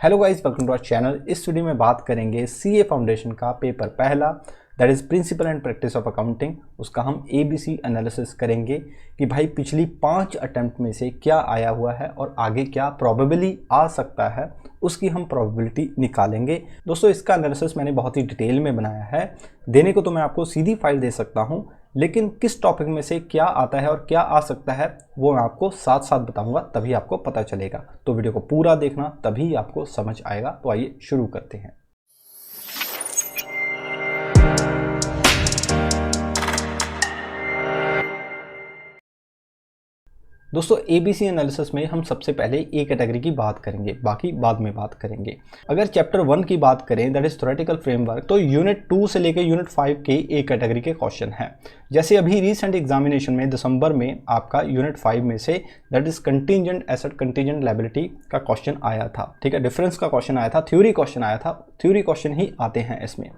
Hello guys, welcome to our channel. इस video में बात करेंगे सीए फाउंडेशन का पेपर पहला, that is principle and practice of accounting. उसका हम एबीसी एनालिसिस करेंगे कि भाई पिछली 5 अटेम्प्ट में से क्या आया हुआ है और आगे क्या प्रॉबेबली आ सकता है, उसकी हम प्रोबेबिलिटी निकालेंगे। दोस्तों, इसका एनालिसिस मैंने बहुत ही डिटेल में बनाया है। देने को तो मैं आपको सीधी फाइल दे सकता हूँ, लेकिन किस टॉपिक में से क्या आता है और क्या आ सकता है वो मैं आपको साथ साथ बताऊंगा, तभी आपको पता चलेगा। तो वीडियो को पूरा देखना, तभी आपको समझ आएगा। तो आइए शुरू करते हैं। दोस्तों, एबीसी एनालिसिस में हम सबसे पहले ए कैटेगरी की बात करेंगे, बाकी बाद में बात करेंगे। अगर चैप्टर 1 की बात करें, दैट इज थ्योरेटिकल फ्रेमवर्क, तो यूनिट 2 से लेकर यूनिट 5 के ए कैटेगरी के क्वेश्चन हैं। जैसे अभी रिसेंट एग्जामिनेशन में दिसंबर में आपका यूनिट 5 में say that is contingent asset contingent liability का क्वेश्चन आया था। ठीक है, डिफरेंस का क्वेश्चन आया था, थ्योरी क्वेश्चन आया था। थ्योरी क्वेश्चन ही आते हैं इसमें।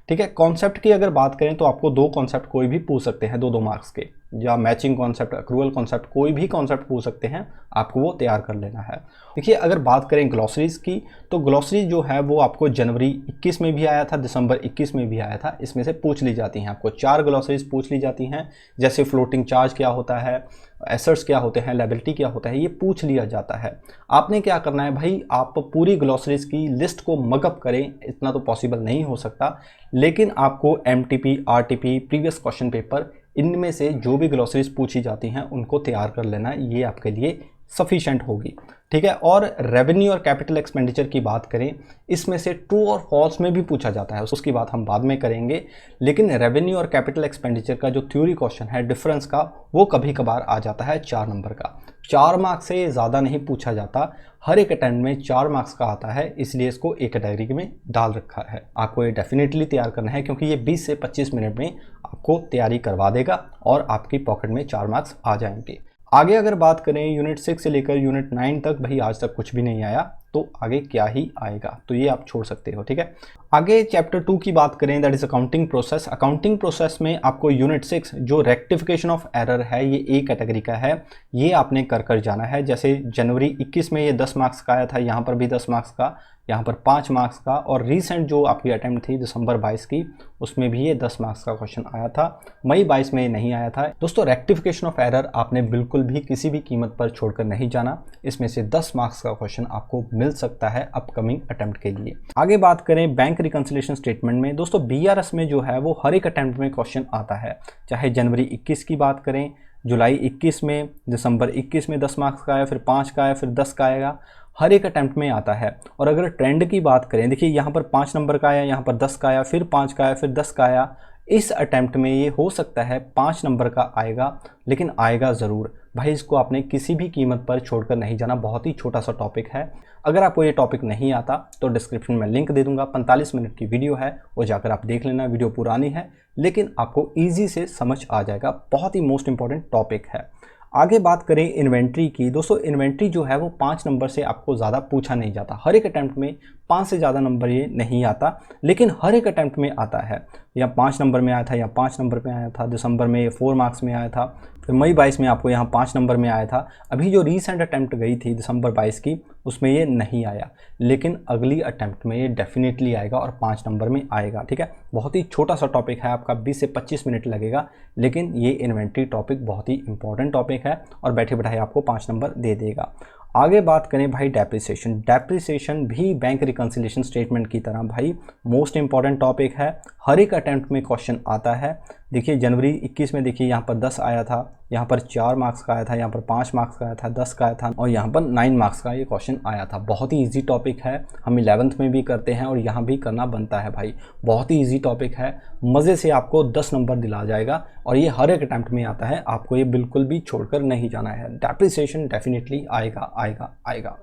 ठीक है, कॉन्सेप्ट की अगर बात करें तो आपको 2 कॉन्सेप्ट कोई भी पूछ सकते हैं, 2-2 मार्क्स के, या मैचिंग कॉन्सेप्ट, अक्रूवल कॉन्सेप्ट, कोई भी कॉन्सेप्ट पूछ सकते हैं, आपको वो तैयार कर लेना है। देखिए, अगर बात करें ग्लॉसरीज की, तो ग्लॉसरी जो है वो आपको जनवरी 21 में भी आया था, दिसंबर 21 में भी आया था। इसमें से पूछ ली जाती हैं, आपको 4 ग्लॉसरीज पूछ ली जाती हैं। जैसे फ्लोटिंग चार्ज क्या होता है, एसेट्स क्या होते हैं, लायबिलिटी क्या होता है, ये पूछ लिया जाता है। आपने क्या करना है भाई, आप पूरी ग्लॉसरीज की लिस्ट को मगअप करें। इतना तो पॉसिबल नहीं हो सकता, लेकिन आपको MTP, RTP, previous question paper, इनमें से जो भी ग्लॉसरीज पूछी जाती हैं उनको तैयार कर लेना, ये आपके लिए सफिशेंट होगी। ठीक है, और रेवेन्यू और कैपिटल एक्सपेंडिचर की बात करें, इसमें से ट्रू और फॉल्स में भी पूछा जाता है, उसकी बात हम बाद में करेंगे। लेकिन रेवेन्यू और कैपिटल एक्सपेंडिचर का जो थ्योरी क्वेश्चन है डिफरेंस का, वो कभी कभार आ जाता है 4 नंबर का। 4 मार्क्स से ज़्यादा नहीं पूछा जाता, हर एक अटेम्प्ट में 4 मार्क्स का आता है, इसलिए इसको एक कैटेगरी में डाल रखा है। आपको ये डेफिनेटली तैयार करना है, क्योंकि ये 20 से 25 मिनट में आपको तैयारी करवा देगा और आपकी पॉकेट में 4 मार्क्स आ जाएंगे। आगे अगर बात करें यूनिट 6 से लेकर यूनिट 9 तक, भाई आज तक कुछ भी नहीं आया, तो आगे क्या ही आएगा, तो ये आप छोड़ सकते हो। ठीक है, आगे चैप्टर 2 की बात करें, that is accounting process. Accounting process में आपको यूनिट 6 जो रेक्टिफिकेशन ऑफ एरर है, ये ए कैटेगरी का है, ये आपने कर जाना है। जैसे जनवरी 21 में ये 10 मार्क्स का आया था, यहाँ पर भी 10 मार्क्स का, यहाँ पर 5 मार्क्स का, और रीसेंट जो आपकी अटेम्प्ट थी दिसंबर 22 की, उसमें भी ये 10 मार्क्स का क्वेश्चन आया था। मई 22 में ये नहीं आया था। दोस्तों, रेक्टिफिकेशन ऑफ एरर आपने बिल्कुल भी किसी भी कीमत पर छोड़कर नहीं जाना। इसमें से 10 मार्क्स का क्वेश्चन आपको मिल सकता है अपकमिंग अटेम्प्ट के लिए। आगे बात करें बैंक रिकंसिलिएशन स्टेटमेंट में, दोस्तों बीआरएस में जो है वो हर एक अटेम्प्ट में क्वेश्चन आता है। चाहे जनवरी 21 की बात करें, जुलाई 21 में, दिसंबर 21 में 10 मार्क्स का आया, फिर 5 का आया, फिर 10 का आएगा, हर एक अटेम्प्ट में आता है। और अगर ट्रेंड की बात करें, देखिए यहाँ पर 5 नंबर का आया, यहाँ पर 10 का आया, फिर 5 का आया, फिर 10 का आया। इस अटेम्प्ट में ये हो सकता है 5 नंबर का आएगा, लेकिन आएगा ज़रूर। भाई इसको आपने किसी भी कीमत पर छोड़कर नहीं जाना, बहुत ही छोटा सा टॉपिक है। अगर आपको ये टॉपिक नहीं आता तो डिस्क्रिप्शन में लिंक दे दूंगा, 45 मिनट की वीडियो है, वो जाकर आप देख लेना। वीडियो पुरानी है, लेकिन आपको ईजी से समझ आ जाएगा, बहुत ही मोस्ट इंपॉर्टेंट टॉपिक है। आगे बात करें इन्वेंट्री की, दोस्तों इन्वेंट्री जो है वो 5 नंबर से आपको ज़्यादा पूछा नहीं जाता। हर एक अटैम्प्ट में 5 से ज़्यादा नंबर ये नहीं आता, लेकिन हर एक अटैम्प्ट में आता है। या 5 नंबर में आया था, या 5 नंबर में आया था, दिसंबर में ये 4 मार्क्स में आया था, फिर मई 22 में आपको यहाँ 5 नंबर में आया था। अभी जो रीसेंट अटैम्प्ट गई थी दिसंबर 22 की, उसमें ये नहीं आया, लेकिन अगली अटैम्प्ट में ये डेफिनेटली आएगा और 5 नंबर में आएगा। ठीक है, बहुत ही छोटा सा टॉपिक है, आपका 20 से 25 मिनट लगेगा, लेकिन ये इन्वेंट्री टॉपिक बहुत ही इंपॉर्टेंट टॉपिक है और बैठे बैठाए आपको 5 नंबर दे देगा। आगे बात करें भाई डेप्रिसिएशन। डेप्रिसिएशन भी बैंक रिकंसिलिएशन स्टेटमेंट की तरह भाई मोस्ट इंपॉर्टेंट टॉपिक है, हर एक अटेम्प्ट में क्वेश्चन आता है। देखिए जनवरी 21 में देखिए यहाँ पर 10 आया था, यहाँ पर 4 मार्क्स का आया था, यहाँ पर 5 मार्क्स का आया था, 10 का आया था, और यहाँ पर 9 मार्क्स का ये क्वेश्चन आया था। बहुत ही इजी टॉपिक है, हम 11th में भी करते हैं और यहाँ भी करना बनता है भाई। बहुत ही इजी टॉपिक है, मज़े से आपको 10 नंबर दिला जाएगा और ये हर एक अटैम्प्ट में आता है, आपको ये बिल्कुल भी छोड़कर नहीं जाना है। डेप्रिसिएशन डेफिनेटली आएगा आएगा आएगा।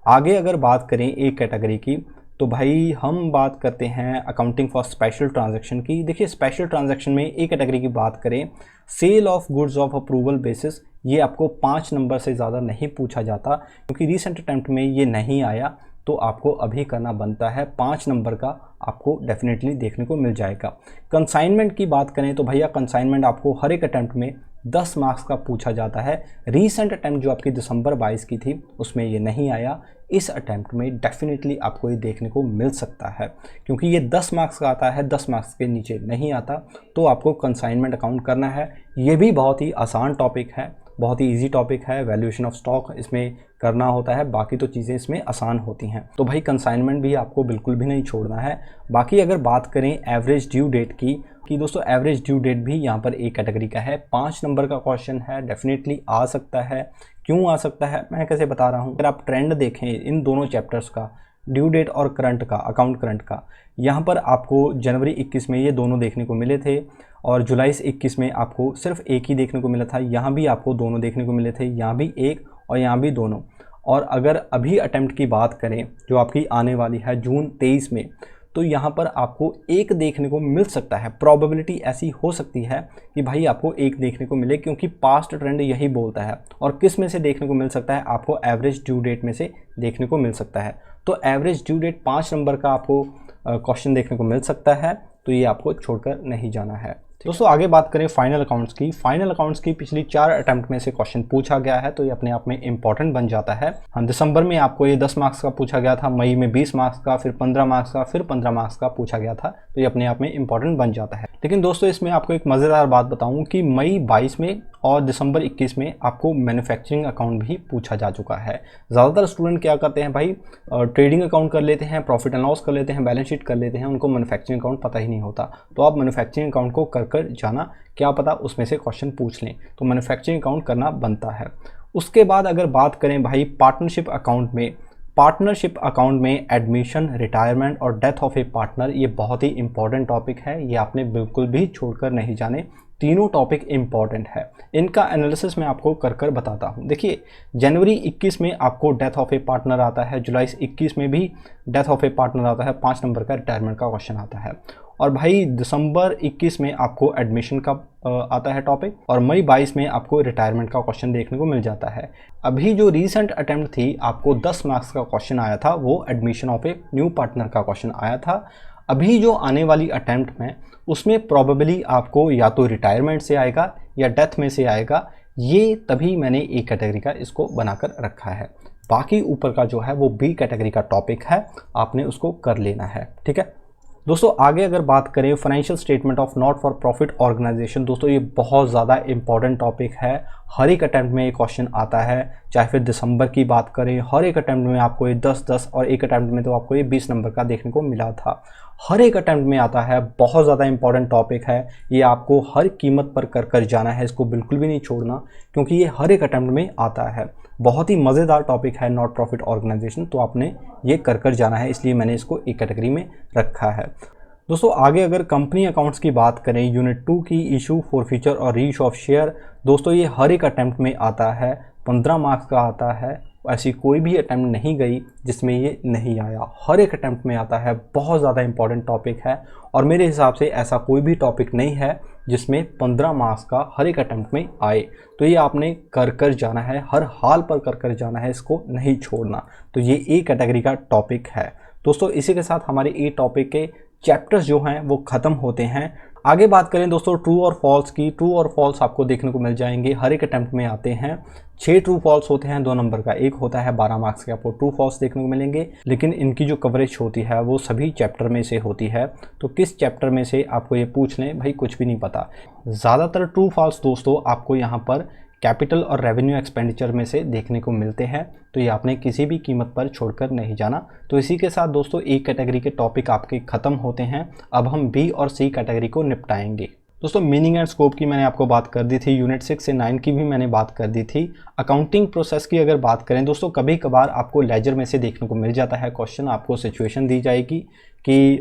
आगे अगर बात करें एक कैटेगरी की, तो भाई हम बात करते हैं अकाउंटिंग फॉर स्पेशल ट्रांजैक्शन की। देखिए स्पेशल ट्रांजैक्शन में एक कैटेगरी की बात करें, sale of goods of approval basis, ये आपको 5 नंबर से ज़्यादा नहीं पूछा जाता, क्योंकि रीसेंट अटैम्प्ट में ये नहीं आया, तो आपको अभी करना बनता है। 5 नंबर का आपको डेफिनेटली देखने को मिल जाएगा। कंसाइनमेंट की बात करें तो भैया कंसाइनमेंट आपको हर एक अटैम्प्ट में 10 मार्क्स का पूछा जाता है। रीसेंट अटैम्प्ट जो आपकी दिसंबर 22 की थी उसमें ये नहीं आया, इस अटैम्प्ट में डेफिनेटली आपको ये देखने को मिल सकता है, क्योंकि ये 10 मार्क्स का आता है, 10 मार्क्स के नीचे नहीं आता, तो आपको कंसाइनमेंट अकाउंट करना है। ये भी बहुत ही आसान टॉपिक है, बहुत ही इजी टॉपिक है। वैल्यूएशन ऑफ स्टॉक इसमें करना होता है, बाकी तो चीज़ें इसमें आसान होती हैं। तो भाई कंसाइनमेंट भी आपको बिल्कुल भी नहीं छोड़ना है। बाकी अगर बात करें एवरेज ड्यू डेट की, दोस्तों एवरेज ड्यू डेट भी यहाँ पर एक कैटेगरी का है। 5 नंबर का क्वेश्चन है, डेफिनेटली आ सकता है। क्यों आ सकता है मैं कैसे बता रहा हूँ, अगर आप ट्रेंड देखें इन दोनों चैप्टर्स का, ड्यू डेट और करंट का, अकाउंट करंट का, यहाँ पर आपको जनवरी 21 में ये दोनों देखने को मिले थे और जुलाई 21 में आपको सिर्फ एक ही देखने को मिला था। यहाँ भी आपको दोनों देखने को मिले थे, यहाँ भी एक और यहाँ भी दोनों। और अगर अभी अटेम्प्ट की बात करें जो आपकी आने वाली है जून 23 में, तो यहाँ पर आपको एक देखने को मिल सकता है। प्रोबेबिलिटी ऐसी हो सकती है कि भाई आपको एक देखने को मिले, क्योंकि पास्ट ट्रेंड यही बोलता है। और किस में से देखने को मिल सकता है, आपको एवरेज ड्यू डेट में से देखने को मिल सकता है। तो एवरेज ड्यू डेट 5 नंबर का आपको क्वेश्चन देखने को मिल सकता है, तो ये आपको छोड़कर नहीं जाना है। दोस्तों आगे बात करें फाइनल अकाउंट्स की। फाइनल अकाउंट्स की पिछली 4 अटेम्प्ट में से क्वेश्चन पूछा गया है, तो ये अपने आप में इंपॉर्टेंट बन जाता है। हाँ, दिसंबर में आपको ये 10 मार्क्स का पूछा गया था, मई में 20 मार्क्स का, फिर 15 मार्क्स का, फिर 15 मार्क्स का पूछा गया था, तो ये अपने आप में इंपॉर्टेंट बन जाता है। लेकिन दोस्तों इसमें आपको एक मज़ेदार बात बताऊँ कि मई 22 में और दिसंबर 21 में आपको मैन्युफैक्चरिंग अकाउंट भी पूछा जा चुका है। ज़्यादातर स्टूडेंट क्या करते हैं भाई, ट्रेडिंग अकाउंट कर लेते हैं, प्रॉफिट एंड लॉस कर लेते हैं, बैलेंस शीट कर लेते हैं, उनको मैन्युफैक्चरिंग अकाउंट पता ही नहीं होता। तो आप मैन्युफैक्चरिंग अकाउंट को कर जाना, क्या पता उसमें से क्वेश्चन पूछ लें, तो मैन्युफैक्चरिंग अकाउंट करना बनता है। उसके बाद अगर बात करें भाई पार्टनरशिप अकाउंट में, पार्टनरशिप अकाउंट में एडमिशन, रिटायरमेंट और डेथ ऑफ ए पार्टनर, ये बहुत ही इंपॉर्टेंट टॉपिक है, ये आपने बिल्कुल भी छोड़कर नहीं जाने। तीनों टॉपिक इंपॉर्टेंट है, इनका एनालिसिस मैं आपको कर बताता हूँ। देखिए जनवरी 21 में आपको डेथ ऑफ ए पार्टनर आता है, जुलाई 21 में भी डेथ ऑफ ए पार्टनर आता है, 5 नंबर का रिटायरमेंट का क्वेश्चन आता है। और भाई दिसंबर 21 में आपको एडमिशन का आता है टॉपिक, और मई 22 में आपको रिटायरमेंट का क्वेश्चन देखने को मिल जाता है। अभी जो रीसेंट अटेम्प्ट थी आपको 10 मार्क्स का क्वेश्चन आया था, वो admission of a new partner का क्वेश्चन आया था। अभी जो आने वाली अटेम्प्ट में उसमें प्रोबेबली आपको या तो रिटायरमेंट से आएगा या डेथ में से आएगा, ये तभी मैंने ए कैटेगरी का इसको बनाकर रखा है। बाकी ऊपर का जो है वो बी कैटेगरी का टॉपिक है, आपने उसको कर लेना है, ठीक है। दोस्तों आगे अगर बात करें financial statement of not for profit organisation, दोस्तों ये बहुत ज़्यादा इंपॉर्टेंट टॉपिक है। हर एक अटैम्प्ट में ये क्वेश्चन आता है, चाहे फिर दिसंबर की बात करें, हर एक अटैम्प्ट में आपको ये 10-10 और एक अटैम्प्ट में तो आपको ये 20 नंबर का देखने को मिला था। हर एक अटैम्प्ट में आता है, बहुत ज़्यादा इंपॉर्टेंट टॉपिक है, ये आपको हर कीमत पर कर जाना है, इसको बिल्कुल भी नहीं छोड़ना, क्योंकि ये हर एक अटैम्प्ट में आता है। बहुत ही मज़ेदार टॉपिक है नॉट प्रॉफिट ऑर्गेनाइजेशन, तो आपने ये कर जाना है, इसलिए मैंने इसको एक कैटेगरी में रखा है। दोस्तों आगे अगर कंपनी अकाउंट्स की बात करें, यूनिट 2 की इशू, फॉरफीचर और रीइशू ऑफ शेयर, दोस्तों ये हर एक अटैम्प्ट में आता है, 15 मार्क्स का आता है। ऐसी कोई भी अटैम्प्ट नहीं गई जिसमें ये नहीं आया, हर एक अटैम्प्ट में आता है। बहुत ज़्यादा इंपॉर्टेंट टॉपिक है, और मेरे हिसाब से ऐसा कोई भी टॉपिक नहीं है जिसमें 15 मार्क्स का हर एक अटैम्प्ट में आए। तो ये आपने कर जाना है, हर हाल पर कर जाना है, इसको नहीं छोड़ना। तो ये ए कैटेगरी का टॉपिक है। दोस्तों इसी के साथ हमारे ए टॉपिक के चैप्टर्स जो हैं वो ख़त्म होते हैं। आगे बात करें दोस्तों ट्रू और फॉल्स की, ट्रू और फॉल्स आपको देखने को मिल जाएंगे, हर एक अटैम्प्ट में आते हैं। 6 ट्रू फॉल्स होते हैं, 2 नंबर का एक होता है, 12 मार्क्स के आपको ट्रू फॉल्स देखने को मिलेंगे। लेकिन इनकी जो कवरेज होती है वो सभी चैप्टर में से होती है, तो किस चैप्टर में से आपको ये पूछ लें भाई कुछ भी नहीं पता। ज़्यादातर ट्रू फॉल्स दोस्तों आपको यहाँ पर कैपिटल और रेवेन्यू एक्सपेंडिचर में से देखने को मिलते हैं, तो ये आपने किसी भी कीमत पर छोड़कर नहीं जाना। तो इसी के साथ दोस्तों ए कैटेगरी के टॉपिक आपके ख़त्म होते हैं। अब हम बी और सी कैटेगरी को निपटाएंगे। दोस्तों मीनिंग एंड स्कोप की मैंने आपको बात कर दी थी, यूनिट 6 से 9 की भी मैंने बात कर दी थी। अकाउंटिंग प्रोसेस की अगर बात करें दोस्तों, कभी कभार आपको लेजर में से देखने को मिल जाता है क्वेश्चन, आपको सिचुएशन दी जाएगी कि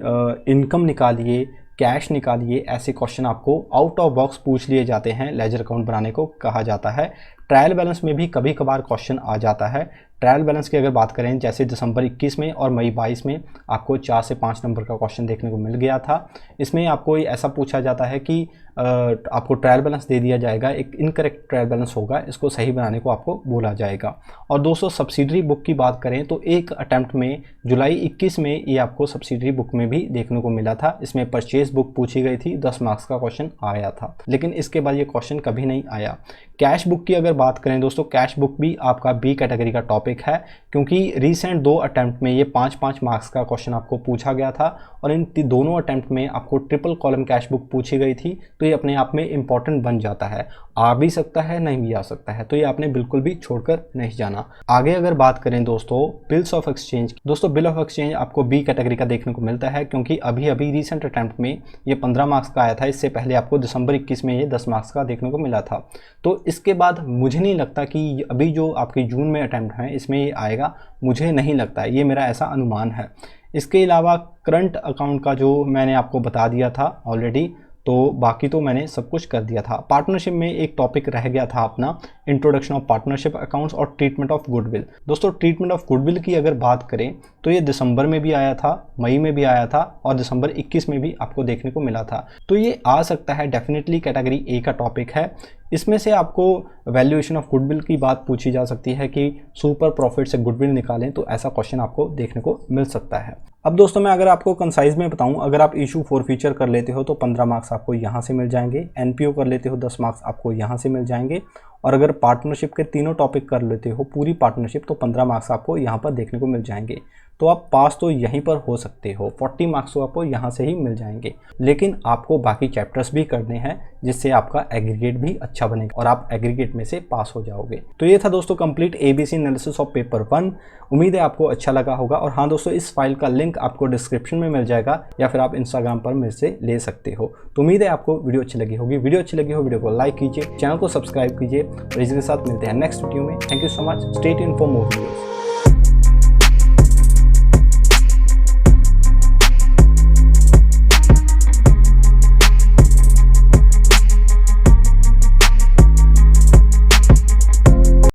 इनकम निकालिए, कैश निकालिए, ऐसे क्वेश्चन आपको आउट ऑफ बॉक्स पूछ लिए जाते हैं, लेजर अकाउंट बनाने को कहा जाता है। ट्रायल बैलेंस में भी कभी कभार क्वेश्चन आ जाता है। ट्रायल बैलेंस की अगर बात करें, जैसे दिसंबर 21 में और मई 22 में आपको 4 से 5 नंबर का क्वेश्चन देखने को मिल गया था। इसमें आपको ऐसा पूछा जाता है कि आपको ट्रायल बैलेंस दे दिया जाएगा, एक इनकरेक्ट ट्रायल बैलेंस होगा, इसको सही बनाने को आपको बोला जाएगा। और दोस्तों सब्सिडरी बुक की बात करें तो एक अटैम्प्ट में जुलाई 21 में ये आपको सब्सिडरी बुक में भी देखने को मिला था। इसमें परचेज बुक पूछी गई थी, 10 मार्क्स का क्वेश्चन आया था, लेकिन इसके बाद ये क्वेश्चन कभी नहीं आया। कैश बुक की अगर बात करें दोस्तों, कैश बुक भी आपका बी कैटेगरी का टॉपिक है, क्योंकि रीसेंट 2 अटैम्प्ट में ये 5-5 मार्क्स का क्वेश्चन आपको पूछा गया था और इन दोनों अटैम्प्ट में आपको ट्रिपल कॉलम कैश बुक पूछी गई थी। तो ये अपने आप में इंपॉर्टेंट बन जाता है, आ भी सकता है नहीं भी आ सकता है, तो ये आपने बिल्कुल भी छोड़कर नहीं जाना। आगे अगर बात करें दोस्तों बिल्स ऑफ एक्सचेंज, दोस्तों बिल ऑफ एक्सचेंज आपको बी कैटेगरी का देखने को मिलता है, क्योंकि अभी अभी रीसेंट अटैम्प्ट में ये 15 मार्क्स का आया था। इससे पहले आपको दिसंबर 21 में ये 10 मार्क्स का देखने को मिला था। तो इसके बाद मुझे नहीं लगता कि अभी जो आपके जून में अटैम्प्ट है इसमें ये आएगा, मुझे नहीं लगता है, ये मेरा ऐसा अनुमान है। इसके अलावा करंट अकाउंट का जो मैंने आपको बता दिया था ऑलरेडी, तो बाकी तो मैंने सब कुछ कर दिया था। पार्टनरशिप में एक टॉपिक रह गया था अपना, इंट्रोडक्शन ऑफ पार्टनरशिप अकाउंट्स और ट्रीटमेंट ऑफ गुडविल। दोस्तों ट्रीटमेंट ऑफ गुडविल की अगर बात करें तो ये दिसंबर में भी आया था, मई में भी आया था और दिसंबर 21 में भी आपको देखने को मिला था। तो ये आ सकता है, डेफिनेटली कैटेगरी ए का टॉपिक है। इसमें से आपको वैल्यूएशन ऑफ गुडविल की बात पूछी जा सकती है कि सुपर प्रॉफिट से गुडविल निकालें, तो ऐसा क्वेश्चन आपको देखने को मिल सकता है। अब दोस्तों मैं अगर आपको कंसाइज में बताऊं, अगर आप इशू फॉर फ्यूचर कर लेते हो तो 15 मार्क्स आपको यहाँ से मिल जाएंगे, एनपीओ कर लेते हो 10 मार्क्स आपको यहाँ से मिल जाएंगे, और अगर पार्टनरशिप के तीनों टॉपिक कर लेते हो पूरी पार्टनरशिप तो 15 मार्क्स आपको यहाँ पर देखने को मिल जाएंगे। तो आप पास तो यहीं पर हो सकते हो, 40 मार्क्स तो आपको यहाँ से ही मिल जाएंगे, लेकिन आपको बाकी चैप्टर्स भी करने हैं जिससे आपका एग्रीगेट भी अच्छा बनेगा और आप एग्रीगेट में से पास हो जाओगे। तो ये था दोस्तों complete ABC analysis of paper 1। उम्मीद है आपको अच्छा लगा होगा। और हाँ दोस्तों, इस फाइल का लिंक आपको डिस्क्रिप्शन में मिल जाएगा या फिर आप इंस्टाग्राम पर मेरे से ले सकते हो। तो उम्मीद है आपको वीडियो अच्छी लगी होगी। वीडियो अच्छी लगी हो वीडियो को लाइक कीजिए, चैनल को सब्सक्राइब कीजिए और इसी के साथ मिलते हैं नेक्स्ट वीडियो में। Thank you so much, stay tuned for more videos.